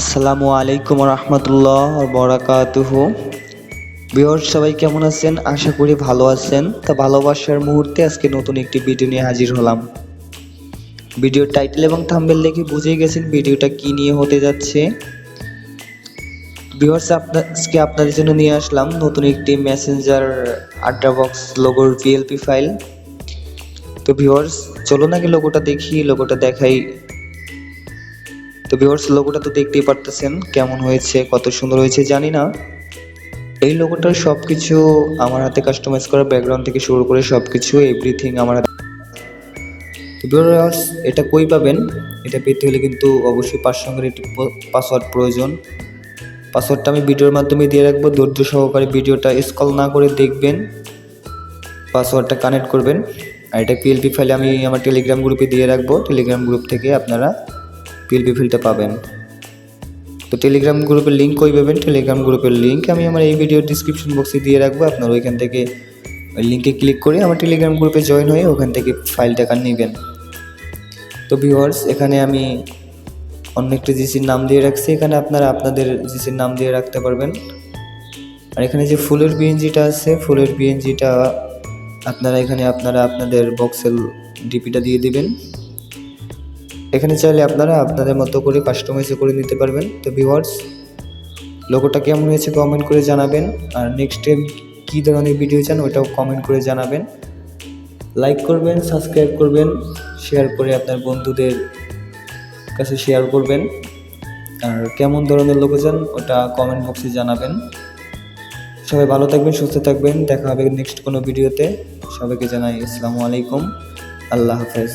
আসসালামু আলাইকুম রহমতুল্লাহ বরাকাতুহু। ভিউয়ার্স সবাই কেমন আছেন? আশা করি ভালো আছেন। তা ভালোবাসার মুহূর্তে আজকে নতুন একটি ভিডিও নিয়ে হাজির হলাম। ভিডিওর টাইটেল এবং থাম্বনেল দেখে বুঝেই গেছেন ভিডিওটা কি নিয়ে হতে যাচ্ছে। ভিউয়ার্স আজকে আপনাদের জন্য নিয়ে আসলাম নতুন একটি মেসেঞ্জার আড্ডা বক্স লোগোর ভিএলপি ফাইল। তো ভিউয়ার্স চলুন আগে লোগোটা দেখি, লোগোটা দেখাই। তো ভিউয়ার্স লোগোটা তো দেখতেই পারতেছেন কেমন হয়েছে, কত সুন্দর হয়েছে জানি না। এই লোগোটার সবকিছু আমার হাতে কাস্টমাইজ করা, ব্যাকগ্রাউন্ড থেকে শুরু করে সবকিছু এভরিথিং আমার হাতে। তো ভিউয়ার্স এটা কই পাবেন? এটা পেতে হলে কিন্তু অবশ্যই 5 সংখ্যার একটি পাসওয়ার্ড প্রয়োজন। পাসওয়ার্ডটা আমি ভিডিওর মাধ্যমে দিয়ে রাখবো, ধৈর্য সহকারে ভিডিওটা স্ক্রল না করে দেখবেন, পাসওয়ার্ডটা কানেক্ট করবেন। আর এটা পিএলপি ফাইলে আমি আমার টেলিগ্রাম গ্রুপে দিয়ে রাখবো, টেলিগ্রাম গ্রুপ থেকে আপনারা পিএলপি ফাইলটা পাবেন। তো টেলিগ্রাম গ্রুপের লিঙ্ক কই পাবেন? টেলিগ্রাম গ্রুপের লিঙ্ক আমি আমার এই ভিডিওর ডিসক্রিপশন বক্সে দিয়ে রাখবো। আপনারা ওইখান থেকে ওই লিঙ্কে ক্লিক করে আমার টেলিগ্রাম গ্রুপে জয়েন হয়ে ওখান থেকে ফাইলটা নেবেন। তো ভিউয়ার্স এখানে আমি অন্য একটি জিসির নাম দিয়ে রাখছি, এখানে আপনারা আপনাদের জিসির নাম দিয়ে রাখতে পারবেন। আর এখানে যে ফুলের বিএনজিটা আছে, ফুলের বিএনজিটা আপনারা এখানে আপনাদের বক্সের ডিপিটা দিয়ে দিবেন। এখানে চাইলে আপনারা আপনাদের মতো করে কাস্টমাইজ করে নিতে পারবেন। তো ভিউয়ার্স লোগোটা কেমন হয়েছে কমেন্ট করে জানাবেন। আর নেক্সট টাইম কী ধরনের ভিডিও চান ওটাও কমেন্ট করে জানাবেন। লাইক করবেন, সাবস্ক্রাইব করবেন, শেয়ার করে আপনার বন্ধুদের কাছে শেয়ার করবেন। আর কেমন ধরনের লোগো চান ওটা কমেন্ট বক্সে জানাবেন। সবাই ভালো থাকবেন, সুস্থ থাকবেন, দেখা হবে নেক্সট কোনো ভিডিওতে। সবাইকে জানাই আসসালামু আলাইকুম, আল্লাহ হাফেজ।